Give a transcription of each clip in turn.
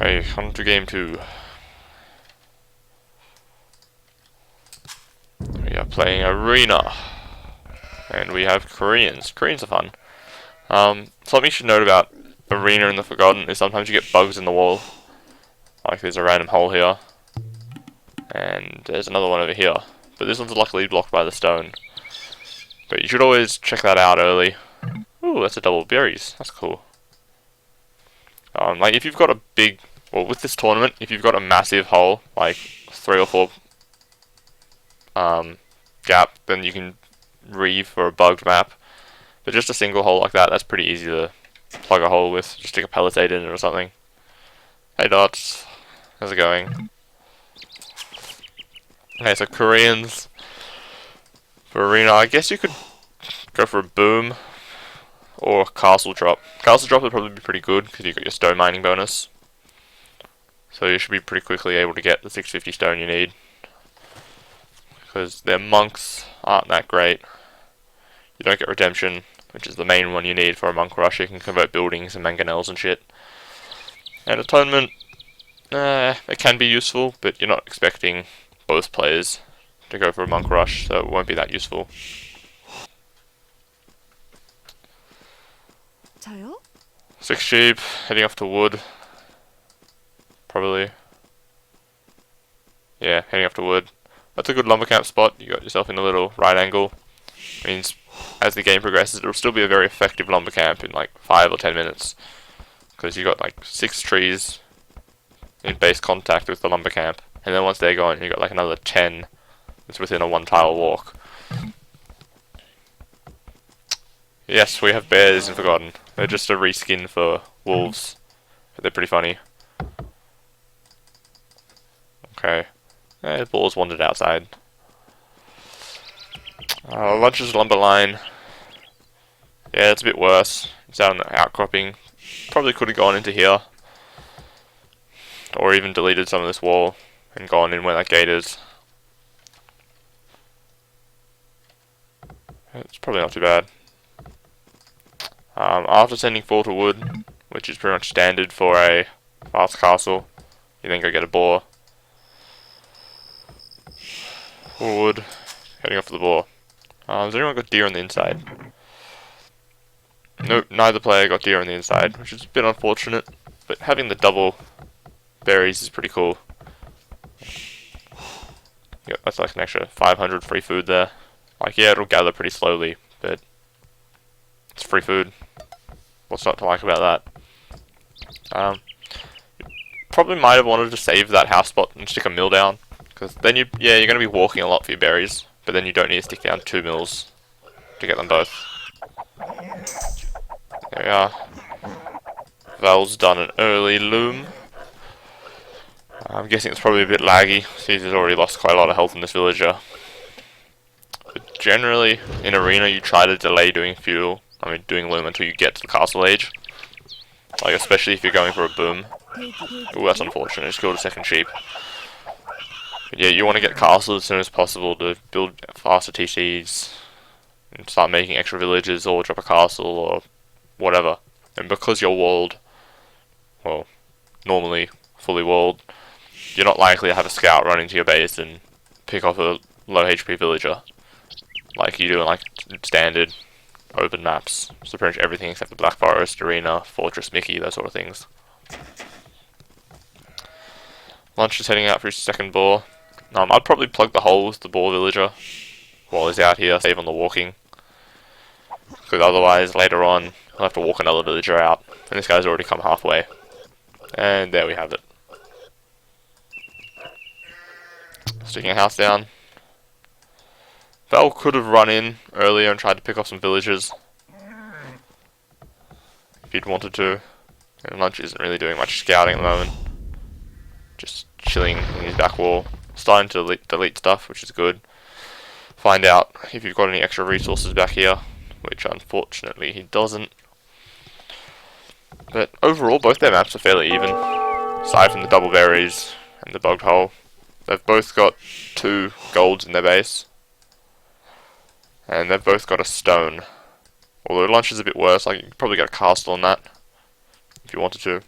Okay, on to game 2. We are playing Arena. And we have Koreans. Koreans are fun. Something you should note about Arena in the Forgotten is sometimes you get bugs in the wall. Like there's a random hole here. And there's another one over here. But this one's luckily blocked by the stone. But you should always check that out early. Ooh, that's a double berries. That's cool. Like if you've got a big, well, with this tournament, if you've got a massive hole, like 3 or 4 gap, then you can reeve for a bugged map. But just a single hole like that, that's pretty easy to plug a hole with. Just stick a palisade in it or something. Hey Dots, how's it going? Okay, so Koreans for Arena, I guess you could go for a boom or castle drop. Castle drop would probably be pretty good because you got your stone mining bonus. So you should be pretty quickly able to get the 650 stone you need. Because their monks aren't that great. You don't get redemption, which is the main one you need for a monk rush. You can convert buildings and mangonels and shit. And atonement, it can be useful, but you're not expecting both players to go for a monk rush, so it won't be that useful. 저요? 6 sheep, heading off to wood. Probably. Yeah, heading off to wood. That's a good lumber camp spot. You got yourself in a little right angle. Means as the game progresses, it'll still be a very effective lumber camp in like 5 or 10 minutes. Because you got like 6 trees in base contact with the lumber camp. And then once they're gone, you got like another 10 that's within a 1 tile walk. Yes, we have bears in Forgotten. They're just a reskin for wolves. But they're pretty funny. Okay. The ball's wandered outside. Lunch's lumber line. Yeah, it's a bit worse. It's out on the outcropping. Probably could have gone into here. Or even deleted some of this wall and gone in where that gate is. It's probably not too bad. After sending 4 to wood, which is pretty much standard for a fast castle, you then go get a boar. Wood, heading off to the boar. Has anyone got deer on the inside? Nope, neither player got deer on the inside, which is a bit unfortunate, but having the double berries is pretty cool. Yep, that's like an extra 500 free food there. Like, yeah, it'll gather pretty slowly, but it's free food. What's not to like about that? Probably might have wanted to save that house spot and stick a mill down, because then you're going to be walking a lot for your berries, but then you don't need to stick down 2 mills to get them both. There we are. Val's done an early loom. I'm guessing it's probably a bit laggy, since he's already lost quite a lot of health in this villager. But generally, in Arena, you try to delay doing doing loom until you get to the castle age. Like, especially if you're going for a boom. Ooh, that's unfortunate, just killed a second sheep. But yeah, you want to get castle as soon as possible to build faster TCs, and start making extra villages, or drop a castle, or whatever. And because you're walled, well, normally fully walled, you're not likely to have a scout run into your base and pick off a low HP villager, like you do in like standard open maps. So pretty much everything except the Black Forest, Arena, Fortress Mickey, those sort of things. Lunch is heading out for his second boar. I'd probably plug the hole with the boar villager while he's out here, save on the walking. Because otherwise, later on, he'll have to walk another villager out. And this guy's already come halfway. And there we have it. Sticking a house down. Val could have run in earlier and tried to pick off some villagers, if he'd wanted to. And Lunch isn't really doing much scouting at the moment. Just chilling in his back wall. Starting to delete stuff, which is good. Find out if you've got any extra resources back here, which unfortunately he doesn't. But overall, both their maps are fairly even, aside from the double berries and the bugged hole. They've both got 2 golds in their base. And they've both got a stone. Although Lunch is a bit worse, like you could probably get a castle on that, if you wanted to.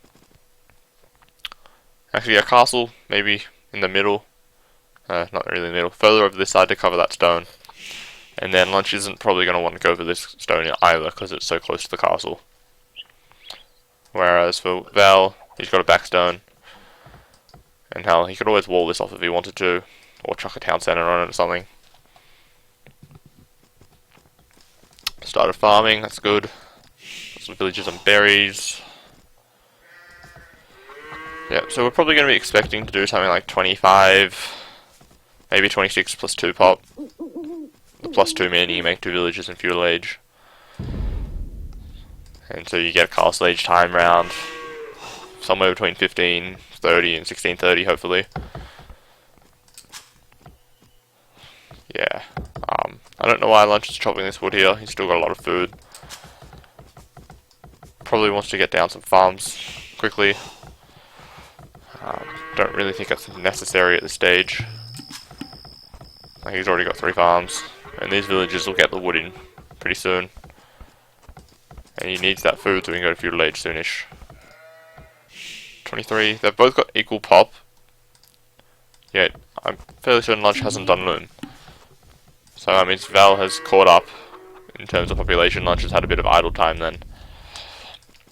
Actually, a castle maybe in the middle. Not really in the middle. Further over this side to cover that stone. And then Lunch isn't probably going to want to go for this stone either because it's so close to the castle. Whereas for Val, he's got a back stone. And hell, he could always wall this off if he wanted to. Or chuck a town center on it or something. Started farming, that's good. Got some villages and berries. Yep, so we're probably going to be expecting to do something like 25, maybe 26 plus 2 pop. The plus 2 meaning you make 2 villages in feudal age. And so you get a castle age time round. Somewhere between 1530 and 1630 hopefully. Yeah. I don't know why Lunch is chopping this wood here. He's still got a lot of food. Probably wants to get down some farms quickly. Don't really think it's necessary at this stage. Like he's already got 3 farms. And these villages will get the wood in pretty soon. And he needs that food so we can go to feudal age soonish. 23. They've both got equal pop. Yet, I'm fairly certain Lunch hasn't done loom. So that means Val has caught up in terms of population. Lunch has had a bit of idle time then.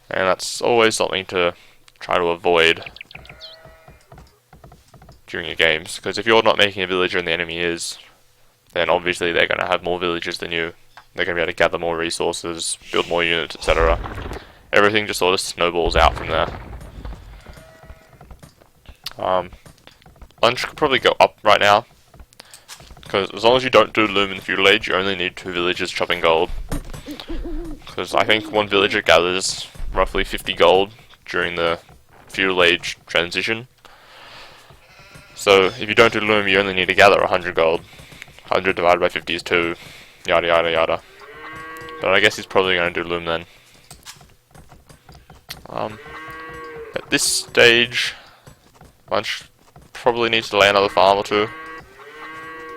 And that's always something to try to avoid during your games. Because if you're not making a villager and the enemy is, then obviously they're going to have more villagers than you. They're going to be able to gather more resources, build more units, etc. Everything just sort of snowballs out from there. Lunch could probably go up right now. Because as long as you don't do loom in the feudal age, you only need 2 villagers chopping gold. Because I think 1 villager gathers roughly 50 gold during the feudal age transition. So if you don't do loom, you only need to gather 100 gold. 100 divided by 50 is 2, yada yada yada. But I guess he's probably going to do loom then. At this stage, Lunch probably needs to lay another farm or 2.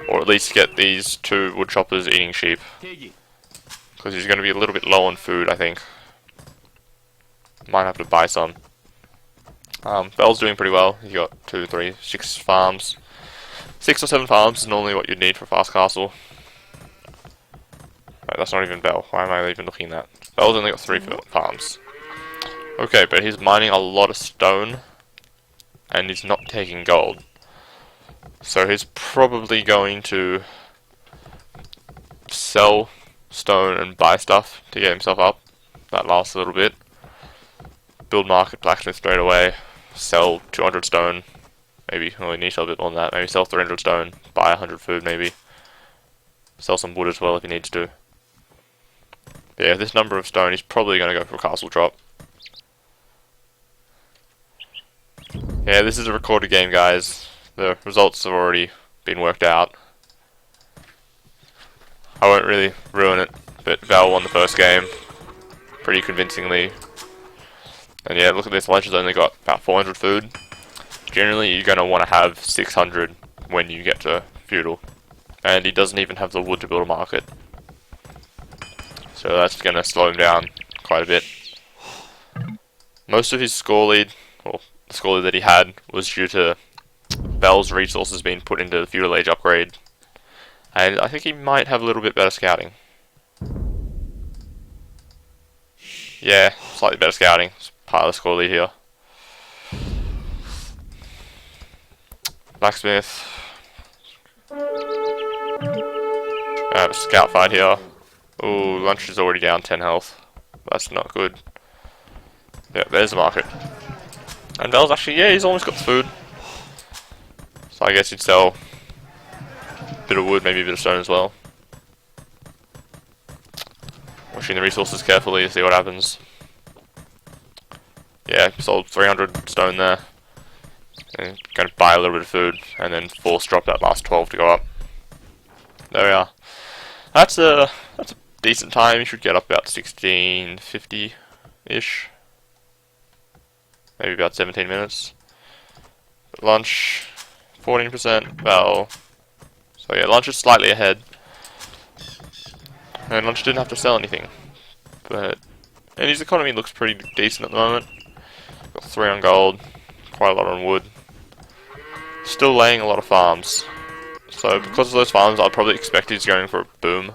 Or at least get these 2 wood choppers eating sheep. Because he's going to be a little bit low on food, I think. Might have to buy some. Bell's doing pretty well. He got 2, 3, 6 farms. 6 or 7 farms is normally what you'd need for a fast castle. Right, that's not even Bell. Why am I even looking at that? Bell's only got 3 farms. Okay, but he's mining a lot of stone. And he's not taking gold. So he's probably going to sell stone and buy stuff to get himself up. That lasts a little bit. Build market blacksmith straight away. Sell 200 stone. Maybe, well, we need to sell a bit more than that. Maybe sell 300 stone. Buy 100 food maybe. Sell some wood as well if he needs to. But yeah, this number of stone, he's probably going to go for a castle drop. Yeah, this is a recorded game, guys. The results have already been worked out. I won't really ruin it, but Val won the first game pretty convincingly. And yeah, look at this, Lunch has only got about 400 food. Generally, you're going to want to have 600 when you get to feudal. And he doesn't even have the wood to build a market. So that's going to slow him down quite a bit. Most of his score lead, or the score lead that he had, was due to Bell's resources being put into the feudal age upgrade. And I think he might have a little bit better scouting. Yeah, slightly better scouting. It's part of the score lead here. Blacksmith. I have a scout fight here. Ooh, Lunch is already down 10 health. That's not good. Yeah, there's the market. And Bell's actually, yeah, he's almost got the food. So I guess he'd sell a bit of wood, maybe a bit of stone as well. Watching the resources carefully to see what happens. Yeah, sold 300 stone there. And going to buy a little bit of food, and then force drop that last 12 to go up. There we are. That's a decent time. You should get up about 1650-ish. Maybe about 17 minutes. Lunch, 14%, Val. So yeah, Lunch is slightly ahead. And Lunch didn't have to sell anything. And his economy looks pretty decent at the moment. Got 3 on gold, quite a lot on wood. still laying a lot of farms. So because of those farms, I'd probably expect he's going for a boom.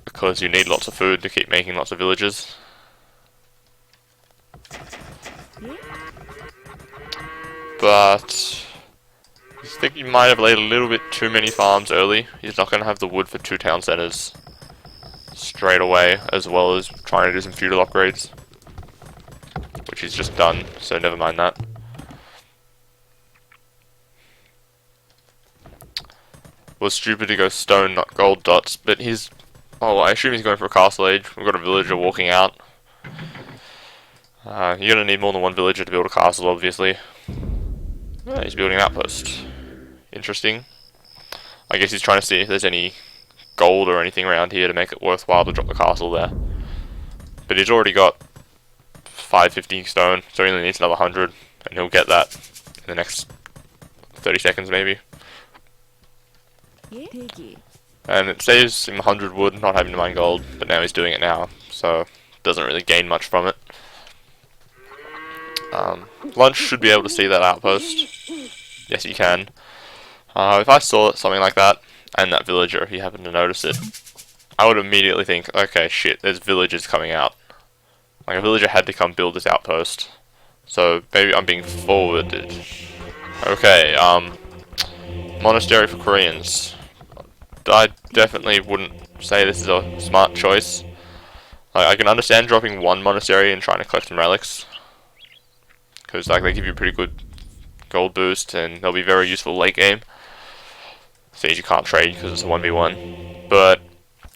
Because you need lots of food to keep making lots of villages. But I think he might have laid a little bit too many farms early. He's not going to have the wood for 2 town centers straight away, as well as trying to do some feudal upgrades. Which he's just done, so never mind that. Was stupid to go stone, not gold dots, but he's... Oh, I assume he's going for a castle age. We've got a villager walking out. You're going to need more than one villager to build a castle, obviously. Oh, he's building an outpost. Interesting. I guess he's trying to see if there's any gold or anything around here to make it worthwhile to drop the castle there. But he's already got 550 stone, so he only needs another 100, and he'll get that in the next 30 seconds maybe. And it saves him 100 wood, not having to mine gold, but now he's doing it now, so doesn't really gain much from it. Lunch should be able to see that outpost. Yes, he can. If I saw something like that, and that villager, if he happened to notice it, I would immediately think, okay, shit, there's villagers coming out. Like, a villager had to come build this outpost. So, maybe I'm being forwarded. Okay, monastery for Koreans. I definitely wouldn't say this is a smart choice. Like, I can understand dropping one monastery and trying to collect some relics. Because, like, they give you a pretty good gold boost, and they'll be very useful late game. Seems you can't trade because it's a 1v1. But,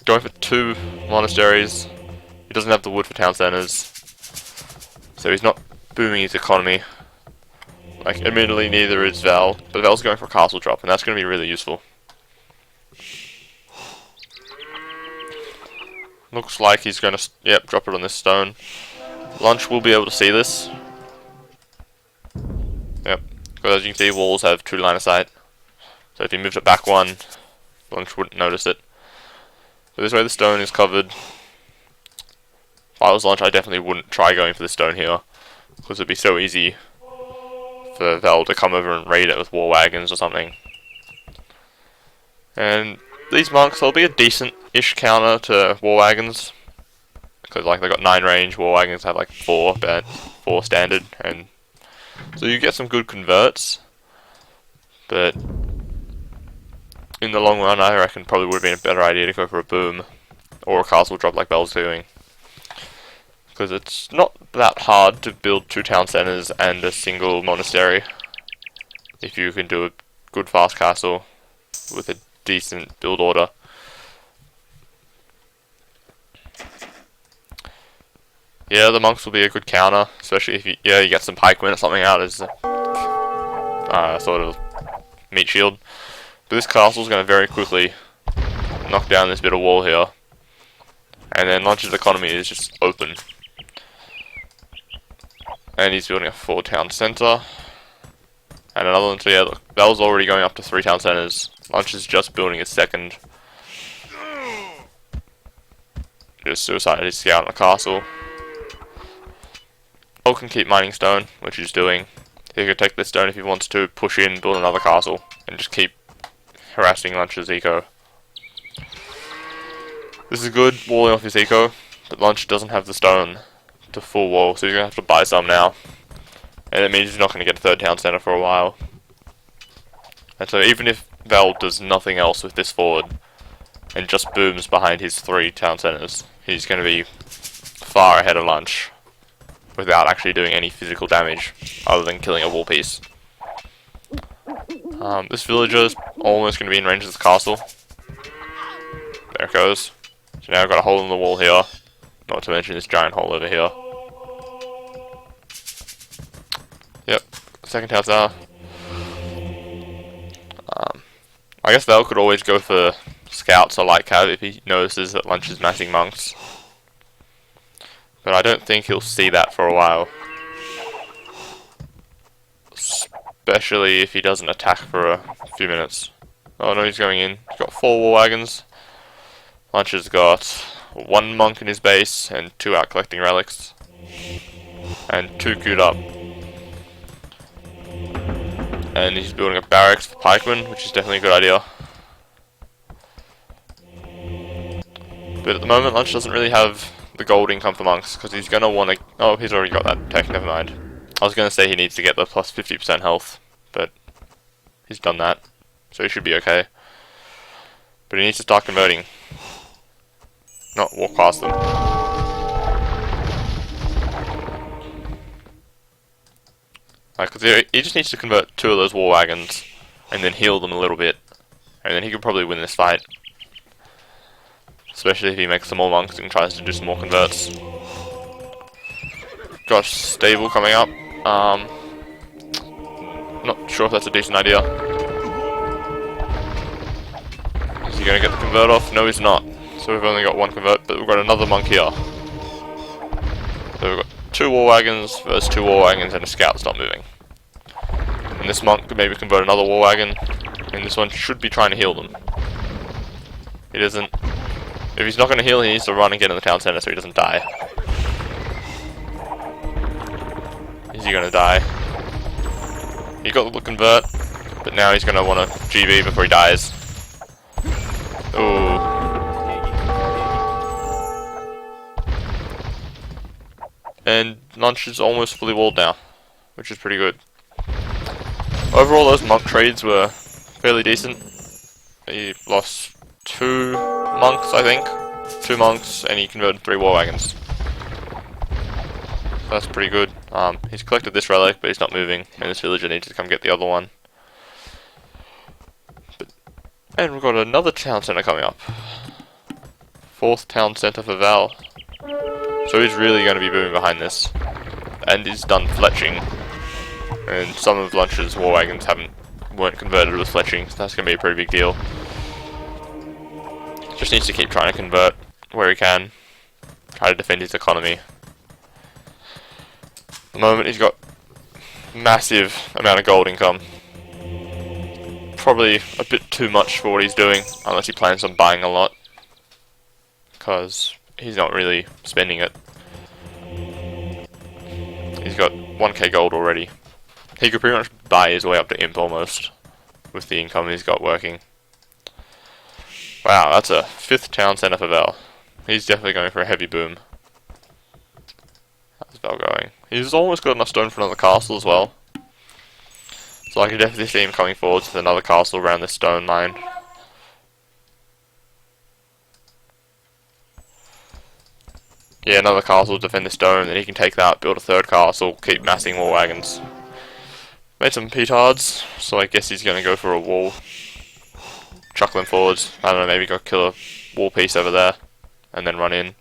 going for 2 monasteries, he doesn't have the wood for town centers. So he's not booming his economy. Like, admittedly, neither is Val, but Val's going for a castle drop, and that's going to be really useful. Looks like he's going to, yep, drop it on this stone. Lunch will be able to see this. Yep, because as you can see, walls have 2 line of sight. So if he moves it back 1, Lunch wouldn't notice it. So this way the stone is covered. If I was Lunch, I definitely wouldn't try going for the stone here, because it'd be so easy for Val to come over and raid it with war wagons or something. And these monks, they'll be a decent-ish counter to war wagons, because like they got 9 range, war wagons have like 4 standard, and so you get some good converts. But in the long run, I reckon probably would have been a better idea to go for a boom or a castle drop like Bel's doing, because it's not that hard to build 2 town centers and a single monastery if you can do a good fast castle with a decent build order. Yeah, the monks will be a good counter, especially if you get some pikemen or something out as sort of meat shield. But this castle's going to very quickly knock down this bit of wall here, and then Lunch's economy is just open. And he's building a 4 town center. And another one, so yeah, look, that was already going up to 3 town centers. Lunch is just building his second. Just suicided his scout in the castle. Bel can keep mining stone, which he's doing. He could take this stone if he wants to, push in, build another castle, and just keep harassing Lunch's eco. This is good, walling off his eco, but Lunch doesn't have the stone to full wall, so he's going to have to buy some now. And it means he's not going to get a 3rd town center for a while. And so even if Val does nothing else with this forward, and just booms behind his 3 town centers, he's going to be far ahead of Lunch, without actually doing any physical damage, other than killing a wall piece. This villager is almost going to be in range of this castle. There it goes. So now I've got a hole in the wall here, not to mention this giant hole over here. Yep, 2nd town center. I guess Val could always go for scouts or light cav if he notices that Lunch is massing monks. But I don't think he'll see that for a while. Especially if he doesn't attack for a few minutes. Oh no, he's going in. He's got 4 war wagons. Lunch has got 1 monk in his base and 2 out collecting relics. And 2 queued up. And he's building a barracks for pikemen, which is definitely a good idea. But at the moment, Lunch doesn't really have the gold income for monks, because he's going to want to... Oh, he's already got that tech, never mind. I was going to say he needs to get the plus 50% health, but he's done that, so he should be okay. But he needs to start converting, not walk past them. Because he just needs to convert 2 of those war wagons, and then heal them a little bit, and then he could probably win this fight. Especially if he makes some more monks and tries to do some more converts. Got stable coming up. Not sure if that's a decent idea. Is he going to get the convert off? No, he's not. So we've only got 1 convert, but we've got another monk here. So we've got 2 war wagons versus 2 war wagons and a scout's not moving. And this monk could maybe convert another war wagon, and this one should be trying to heal them. He doesn't. If he's not going to heal, he needs to run and get in the town center so he doesn't die. Is he going to die? He got the convert, but now he's going to want to GB before he dies. Ooh. And Lunch is almost fully walled now, which is pretty good. Overall, those monk trades were fairly decent. He lost 2 monks, I think. 2 monks, and he converted 3 war wagons. So that's pretty good. He's collected this relic, but he's not moving, and this villager needs to come get the other one. And we've got another town centre coming up. 4th town centre for Val. So he's really going to be booming behind this. And he's done fletching. And some of Lunch's war wagons weren't converted with fletching, so that's going to be a pretty big deal. Just needs to keep trying to convert where he can. Try to defend his economy. At the moment he's got massive amount of gold income. Probably a bit too much for what he's doing, unless he plans on buying a lot. Because he's not really spending it. He's got 1k gold already. He could pretty much buy his way up to imp almost, with the income he's got working. Wow, that's a 5th town centre for Val. He's definitely going for a heavy boom. How's Val going? He's almost got enough stone for another castle as well. So I can definitely see him coming forward with another castle around this stone line. Yeah, another castle to defend the stone, then he can take that, build a 3rd castle, keep massing more wagons. Made some petards, so I guess he's going to go for a wall. Chuck them forwards. I don't know, maybe go kill a wall piece over there, and then run in.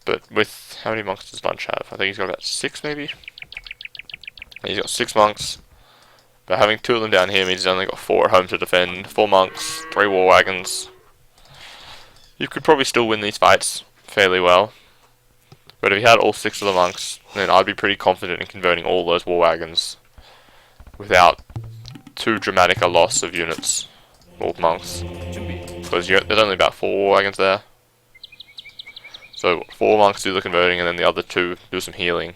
But with, how many monks does Lunch have? I think he's got about 6 maybe? He's got 6 monks. But having 2 of them down here means he's only got 4 at home to defend. 4 monks, 3 war wagons. You could probably still win these fights fairly well. But if you had all 6 of the monks, then I'd be pretty confident in converting all those war wagons without too dramatic a loss of units or monks. Because there's only about 4 war wagons there. So 4 monks do the converting and then the other 2 do some healing.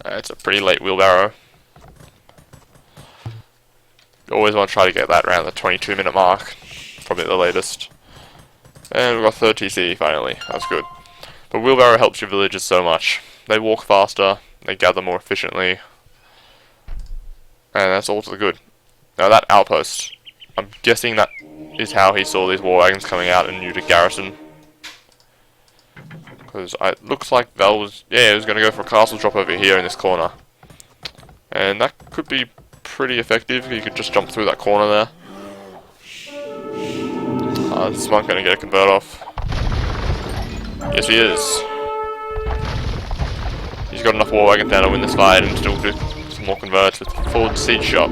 It's a pretty late wheelbarrow. You always want to try to get that around the 22-minute mark. Probably the latest. And we've got 3rd TC finally. That's good. But wheelbarrow helps your villagers so much. They walk faster, they gather more efficiently. And that's all to the good. Now that outpost, I'm guessing that is how he saw these war wagons coming out and knew to garrison. Because it looks like Val was, he was going to go for a castle drop over here in this corner. And that could be pretty effective. He could just jump through that corner there. This monk going to get a convert off. Yes, he is. He's got enough war wagons now to win this fight and still do some more converts with forward siege shop.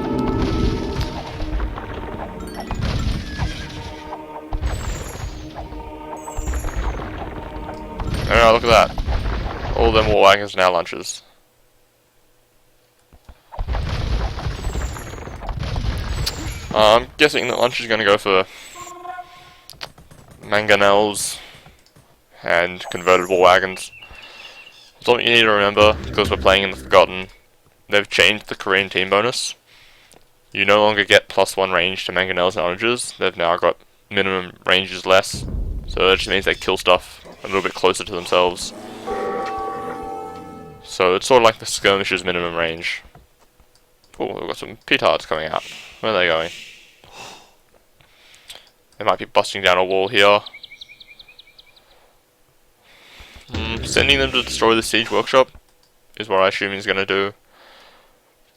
Oh, look at that. All them war wagons now Lunches. I'm guessing that Lunch is going to go for mangonels and converted war wagons. That's all you need to remember, because we're playing in the Forgotten. they've changed the Korean team bonus. You no longer get +1 range to mangonels and oranges. They've now got minimum ranges less. So that just means they kill stuff a little bit closer to themselves. So it's sort of like the skirmisher's minimum range. Oh, we've got some petards coming out. Where are they going? They might be busting down a wall here. Sending them to destroy the siege workshop is what I assume he's going to do.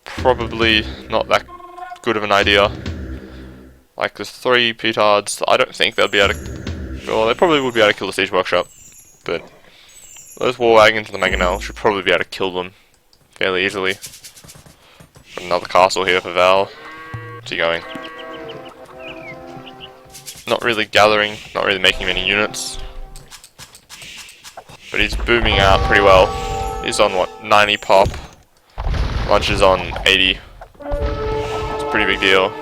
Probably not that good of an idea. Like, there's 3 petards. I don't think they'll be able to... Well, they probably would be able to kill the siege workshop. But those war wagons and the mangonel should probably be able to kill them fairly easily. Got another castle here for Val. What's he going? Not really gathering, not really making many units. But he's booming out pretty well. He's on what, 90 pop. Lunch is on 80. It's a pretty big deal.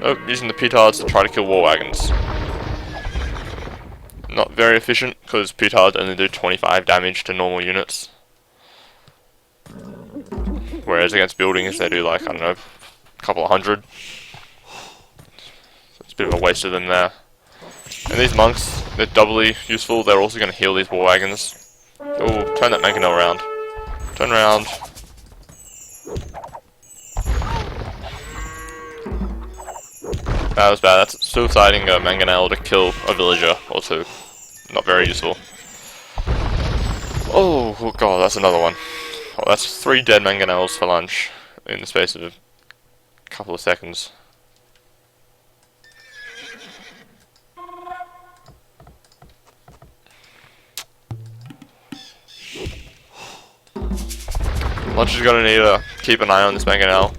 Oh, using the petards to try to kill war wagons. Not very efficient, because petards only do 25 damage to normal units. Whereas against buildings they do like, I don't know, a couple of hundred. So it's a bit of a waste of them there. And these monks, they're doubly useful. They're also going to heal these war wagons. Oh, turn that mangonel around. Turn around. That was bad. That's suiciding a mangonel to kill a villager or two. Not very useful. Oh god, that's another one. Oh, that's 3 dead mangonels for lunch in the space of a couple of seconds. Lunch is going to need to keep an eye on this mangonel,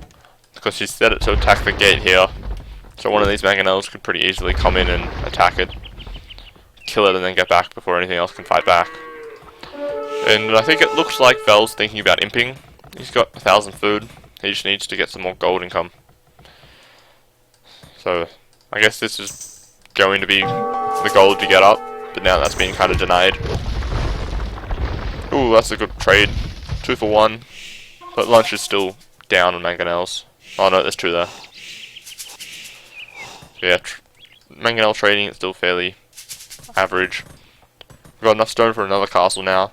because she's set it to attack the gate here. So one of these mangonels could pretty easily come in and attack it, kill it, and then get back before anything else can fight back. And I think it looks like Val's thinking about imping. He's got 1,000 food. He just needs to get some more gold income. So I guess this is going to be the gold to get up, but now that's been kind of denied. Ooh, that's a good trade. 2 for 1. But lunch is still down on mangonels. Oh no, there's 2 there. So yeah, mangonel trading is still fairly average. We've got enough stone for another castle now.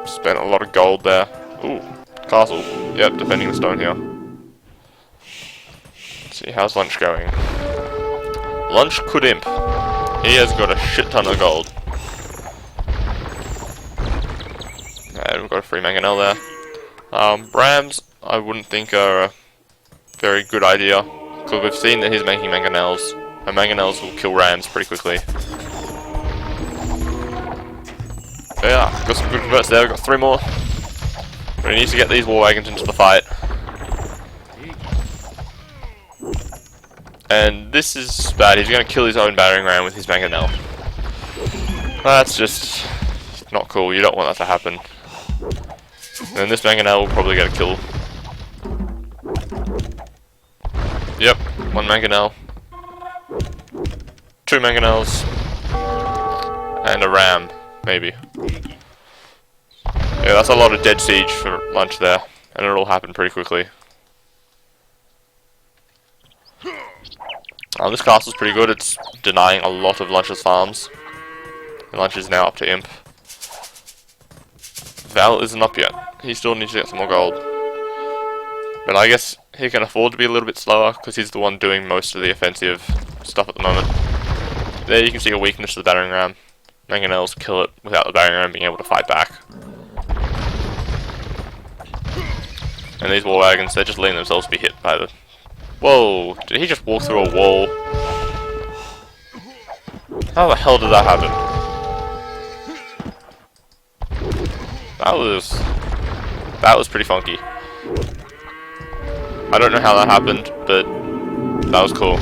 Spent a lot of gold there. Ooh, castle. Yep, defending the stone here. Let's see, how's lunch going? Lunch could imp. He has got a shit ton of gold. And we've got a free mangonel there. Rams, I wouldn't think are a very good idea, because we've seen that he's making mangonels, and mangonels will kill rams pretty quickly. So yeah, got some good converts there, we've got 3 more. But he needs to get these war wagons into the fight. And this is bad, he's going to kill his own battering ram with his mangonel. That's just not cool, you don't want that to happen. And this mangonel will probably get a kill. Yep, 1 mangonel. 2 mangonels. And a ram, maybe. Yeah, that's a lot of dead siege for lunch there. And it'll happen pretty quickly. This castle's pretty good, it's denying a lot of Lunch's farms. And Lunch is now up to imp. Val isn't up yet. He still needs to get some more gold. But I guess he can afford to be a little bit slower, because he's the one doing most of the offensive stuff at the moment. There you can see a weakness to the battering ram. Mangonels kill it without the battering ram being able to fight back. And these war wagons, they're just letting themselves be hit by the... Whoa! Did he just walk through a wall? How the hell did that happen? That was pretty funky. I don't know how that happened, but that was cool.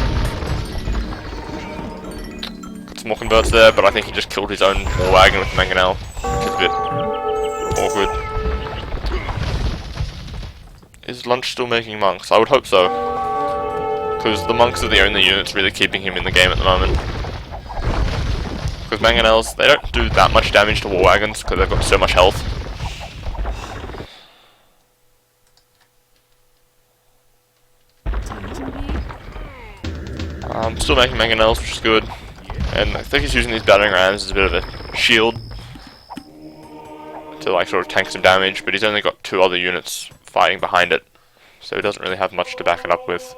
Got some more converts there, but I think he just killed his own war wagon with the mangonel, which is a bit awkward. Is Lunch still making monks? I would hope so, because the monks are the only units really keeping him in the game at the moment. Because mangonels, they don't do that much damage to war wagons because they've got so much health. Still making mangonels, which is good. And I think he's using these battering rams as a bit of a shield to like sort of tank some damage, but he's only got 2 other units fighting behind it, so he doesn't really have much to back it up with.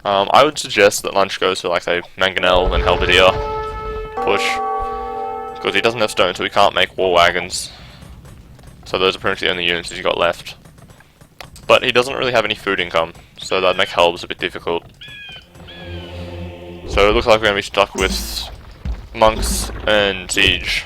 I would suggest that Lunch goes for like say Mangonel and Halberdier push, because he doesn't have stone, so he can't make war wagons. So those are pretty much the only units he's got left. But he doesn't really have any food income, so that'd make Helbs a bit difficult. So it looks like we're going to be stuck with Monks and Siege.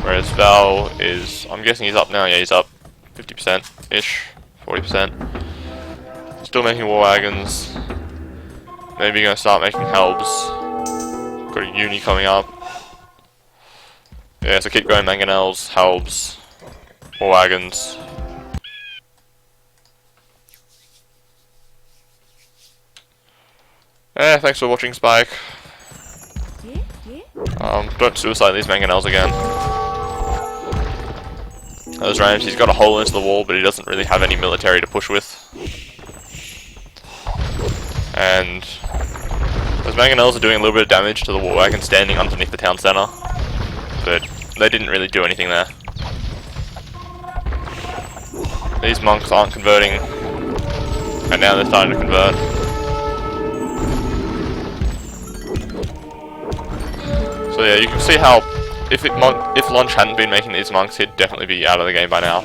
Whereas Val is, I'm guessing he's up now, yeah he's up 50%-ish, 40%. Still making war wagons. Maybe going to start making Helbs. Got a uni coming up. Yeah, so keep going Mangonels, Helbs, war wagons. Yeah, thanks for watching, Spike. Don't suicide these Mangonels again. Those rams, he's got a hole into the wall, but he doesn't really have any military to push with. And those Mangonels are doing a little bit of damage to the war wagon standing underneath the town centre, but they didn't really do anything there. These monks aren't converting, and now they're starting to convert. So yeah, you can see how if Lunch hadn't been making these monks, he'd definitely be out of the game by now.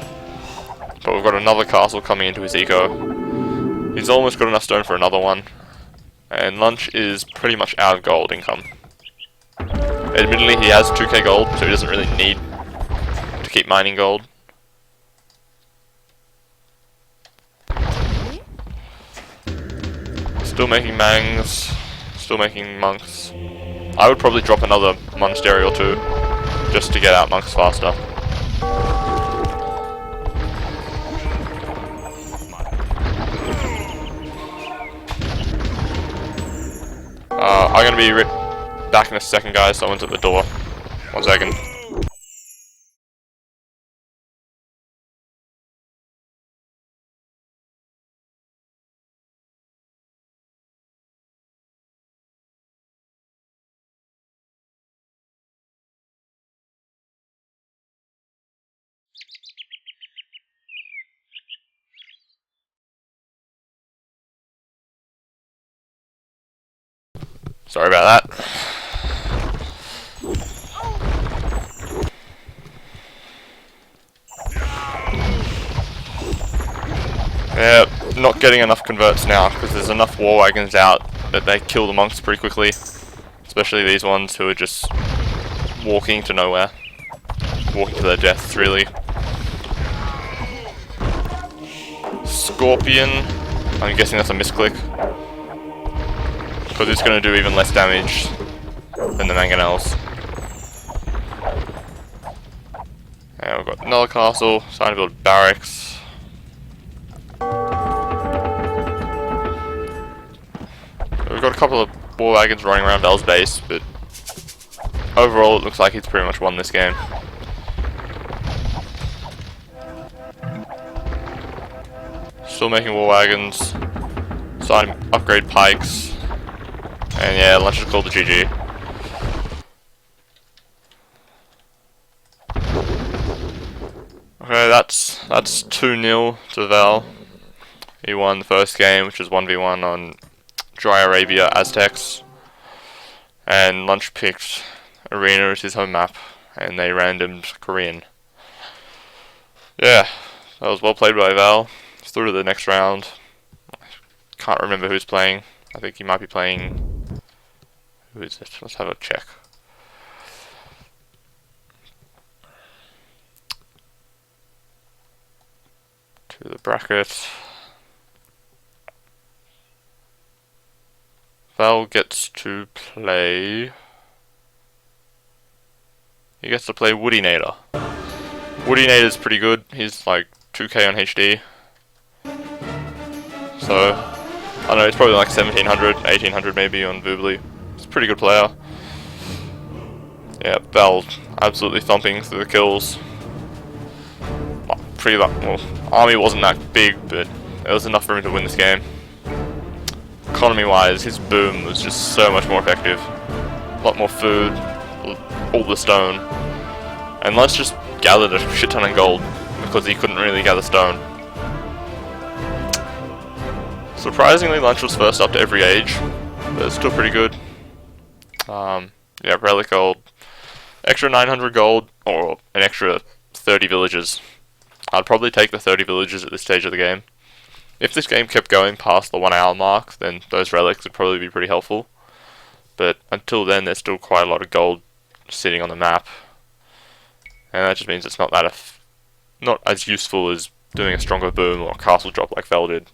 But we've got another castle coming into his eco. He's almost got enough stone for another one. And Lunch is pretty much out of gold income. Admittedly, he has 2k gold, so he doesn't really need to keep mining gold. Still making mangs, still making monks. I would probably drop another monastery or 2, just to get out monks faster. I'm gonna be back in a second, guys. Someone's at the door. 1 second. Sorry about that. Yeah, not getting enough converts now, because there's enough war wagons out that they kill the monks pretty quickly. Especially these ones who are just walking to nowhere. Walking to their deaths, really. Scorpion, I'm guessing that's a misclick. Because it's going to do even less damage than the Mangonels. And we've got another castle, starting to build barracks. We've got a couple of war wagons running around Val's base, but overall it looks like he's pretty much won this game. Still making war wagons, starting to upgrade pikes. And yeah, Lunch is called the GG. Okay, that's 2-0 to Val. He won the first game, which is 1v1 on Dry Arabia Aztecs. And Lunch picked Arena as his home map, and they randomed Korean. Yeah, that was well played by Val. He's through to the next round. Can't remember who's playing. I think he might be playing... Who is it? Let's have a check. To the bracket. Val gets to play... He gets to play Woody Nader. Woody Nader's pretty good. He's like 2k on HD. So, I don't know, it's probably like 1700, 1800 maybe on Voobly. He's a pretty good player. Yeah, Val absolutely thumping through the kills. Well, army wasn't that big, but it was enough for him to win this game. economy-wise, his boom was just so much more effective. A lot more food, all the stone, and Lunch just gathered a shit ton of gold because he couldn't really gather stone. Surprisingly, Lunch was first up to every age, but it's still pretty good. Yeah, relic gold, extra 900 gold, or an extra 30 villages. I'd probably take the 30 villages at this stage of the game. If this game kept going past the 1 hour mark, then those relics would probably be pretty helpful. But until then, there's still quite a lot of gold sitting on the map, and that just means it's not as useful as doing a stronger boom or a castle drop like Vel did.